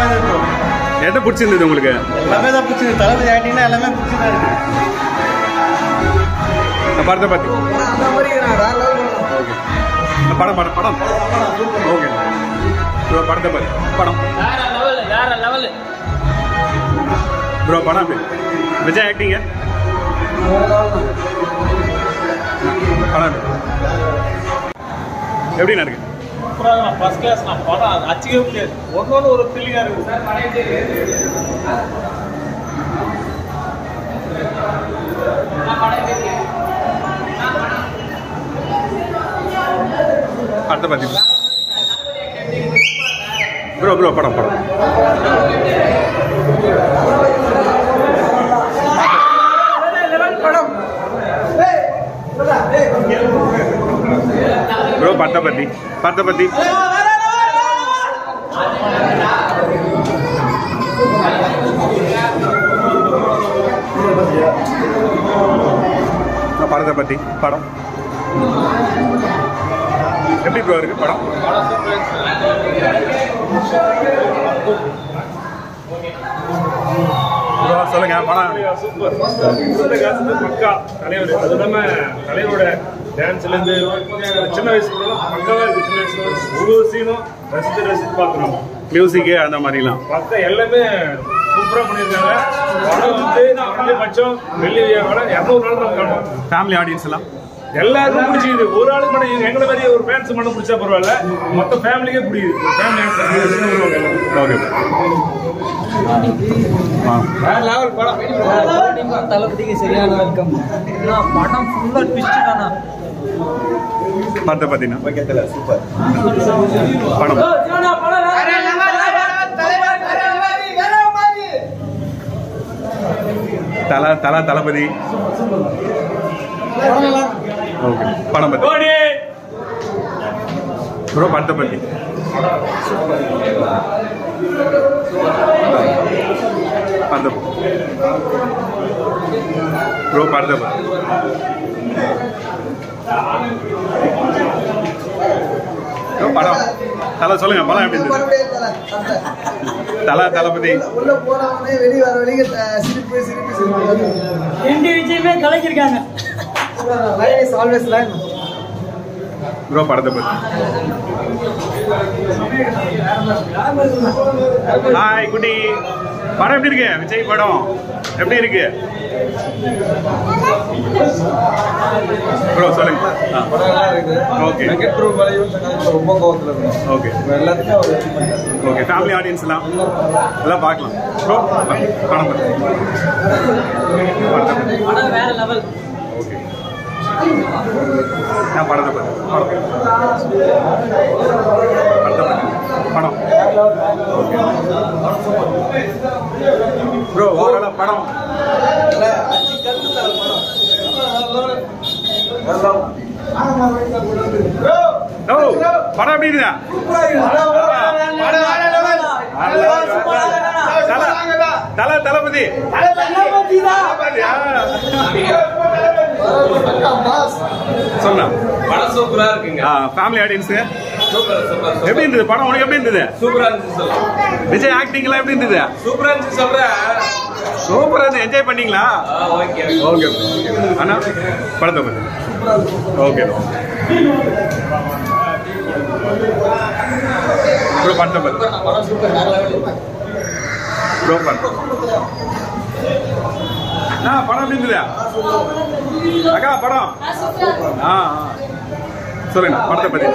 மாதிரி இருக்கும். எதை பிடிச்சிருந்தது உங்களுக்கு? எல்லாமே தான் பிடிச்சிருக்கு. தளபதி ஆக்டிங்னா எல்லாமே பிடிச்சிதான் இருக்கு. படத்தை பத்தி படம் படம் படம் ஓகே. படத்தை பத்தி படம் ப்ரோ படம் விஜய் ஆக்டிங்க படம் எப்படின்னா இருக்கு? ஃபர்ஸ்ட் கிளாஸ் நான் படம் அச்சிக்கவே முடியாது. ஒன்னொன்று ஒரு ஃபீலிங்காக இருக்குது சார். அடுத்த பத்தி ப்ரோ ப்ரோ படம் படம் ப்ரோ படத்தை பத்தி படத்தை பத்தி படத்தை பத்தி படம் எப்படி ப்ரோ இருக்கு படம்? சொல்லுங்க படம். பக்கா தலைவர், அது இல்லாம தலைவரோட டான்ஸ்லேருந்து சின்ன வயசுல பக்காவா இருக்கு. சின்ன வயசுல ஒவ்வொரு சீனும் ரசித்து ரசித்து பார்க்கணும். மியூசிக்கு அந்த மாதிரிலாம் பக்கா எல்லாமே சூப்பரா பண்ணியிருக்காங்க. படம் வந்து குறைஞ்சபட்சம் வெள்ளி வியாபாரம் 200 நாள் தான் காணும். ஃபேமிலி ஆடியன்ஸ் எல்லாம் எல்லாருக்கும் பிடிச்சிது. ஒரு ஆளுக்கு மட்டும் எங்களை மாதிரி ஒரு ஃபேன்ஸ் மட்டும் பிடிச்சா பரவாயில்ல, மொத்த ஃபேமிலிக்கே பிடிக்குது. தளபதிக்கு சரியான வெல்கம். படம் ஃபுல்லா ட்விஸ்ட் தானா. படத்தை பார்த்தீங்கன்னா சூப்பர் படம். தளபதி ஓகே. படம் பத்தி ப்ரோ படத்தை பத்தி ப்ரோ படத்தை பத்தி படம் தலை சொல்லுங்க. படம் எப்படி இருந்தது? தளபதி ரெண்டு விஜயமே கலக்கிருக்காங்க. ப்ரோ படத்தை பத்தி ஹாய் குட்டி. படம் எப்படி இருக்கு? விஜய் படம் எப்படி இருக்கு ப்ரோ சொல்லுங்க. Okay okay okay. Family audience எல்லாம் பார்க்கலாம் ப்ரோ. படம் பத்தி வேற லெவல். ஓகே. நான் படத்தை பத்தி படம் ஓகே ப்ரோ. ஓவராலா படம் ஓ படம் எப்படி இருந்தா? தளபதி சொன்னா படம் சூப்பரா இருக்குங்க. Family audience super super. எப்படி இருந்தது படம்? உனக்கு எப்படி இருந்தது? சூப்பரா இருந்துச்சு. விஜய் ஆக்டிங் எல்லாம் எப்படி இருந்தது? சூப்பரா இருந்துச்சு சொல்றேன். சூப்பரா இருந்து என்ஜாய் பண்ணீங்களா? Okay okay. அண்ணா படத்தை பத்தி ஓகே ப்ரோ. படத்தை பத்தி ப்ரோ படம் படம் எப்படி இருந்தது அக்கா? படம் சொல்லுங்க. படத்தை பத்தி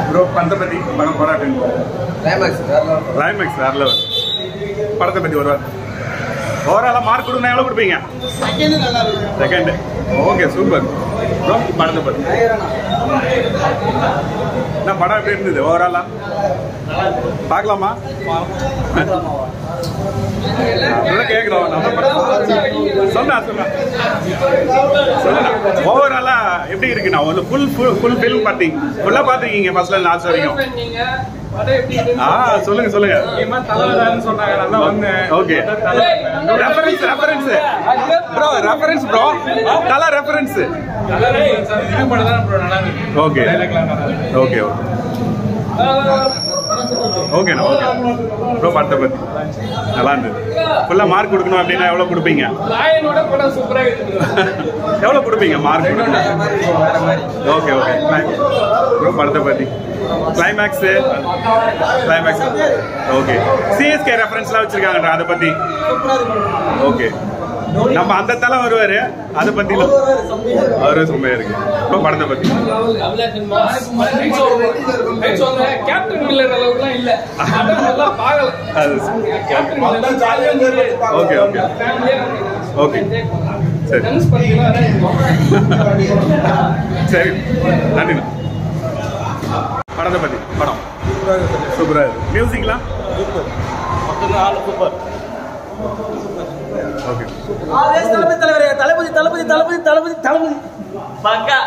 ப்ரோ. படத்தை பத்தி படம் படம் கிளைமேக்ஸ் வேற லெவல். படத்தை பத்தி ஒரு ஓவராலா மார்க் கொடுங்க. எவ்வளவு கொடுப்பீங்க? செகண்ட். Okay super bro. படத்தை பத்தி என்ன படம் எப்படி இருந்தது ஓவராலா? பார்க்கலாமா? கேட்கிறோம். சொன்னா ஓவராலா எப்படி இருக்குண்ணா? ஃபுல் ஃபில்ம் பார்த்தீங்க, ஃபுல்லா பாத்துருக்கீங்க ஃபர்ஸ்ட்ல லாஸ்ட் வரைக்கும். சொல்லுங்க சொல்லுங்க. Okay. Reference bro. Reference bro. தல ரெஃபரன்ஸ் ஓகே ஓகே ஓகேண்ணா ஓகே ப்ரோ படத்தை பற்றி நல்லா இருந்தது ஃபுல்லாக மார்க் கொடுக்கணும் அப்படின்னா எவ்வளோ கொடுப்பீங்க எவ்வளோ கொடுப்பீங்க மார்க் ஓகே ஓகே ப்ரோ படத்தை பற்றி கிளைமேக்ஸு ஓகே சிஎஸ்கே ரெஃபரன்ஸ்லாம் வச்சுருக்காங்கண்ணா அதை பற்றி ஓகே நம்ம அந்த தலை வருவாரு அதை பத்தி அவரு சும்மா இருக்கு இப்போ படத்தை பத்தி ஓகே ஓகே ஓகே சரி சரி நன்றி படத்தை பத்தி படம் சூப்பரா இருக்கு மியூசிக்லாம் சூப்பர் ஓகே தளபதி தளபதி தளபதி தளபதி தளபதி பக்கா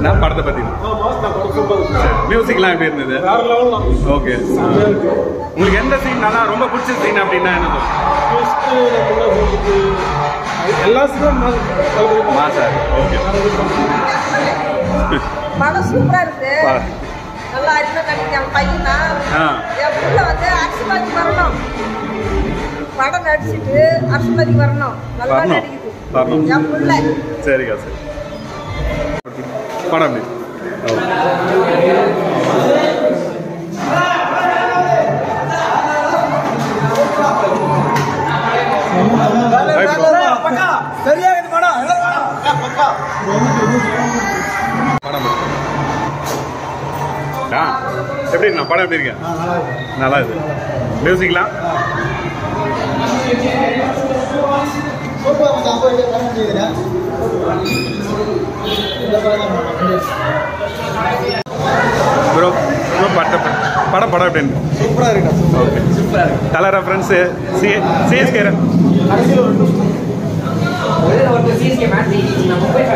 நான் படத்தை பத்தி மியூசிக்லாம் எப்படி இருந்தது ஓகே உங்களுக்கு எந்த சீன் நல்லா ரொம்ப பிடிச்ச சீன் அப்படின்னா என்ன எல்லா சீனும் மாசா ஓகே படம் சூப்பரா இருக்கு நல்லா அருமை கட்டிக்காங்க பையனா என் புள்ள வந்து அரசுமதி வரணும் படம் நடிச்சுட்டு அரசுமதி வரணும் நல்லா நடிக்குது என் புள்ள சரிக்கா சரி படம் சரியா படம் படம் எப்படி இருக்கா படம் எப்படி இருக்கேன் நல்லா இருக்கு மியூசிக்லாம் ப்ரோ படம் படம் எப்படி சூப்பரா இருக்கு ஓகே சூப்பரா இருக்கு தல ரெஃபரன்ஸ் சிஎஸ்கே சிஎஸ்கே மேட்ச் நம்ம போய்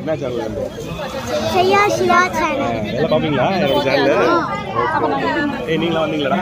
என்ன சேனல் செய்யா சிவா சேனல் எல்லாம் பார்ப்பீங்களா என்னோட சேனல் நீங்களாம் வந்தீங்களாடா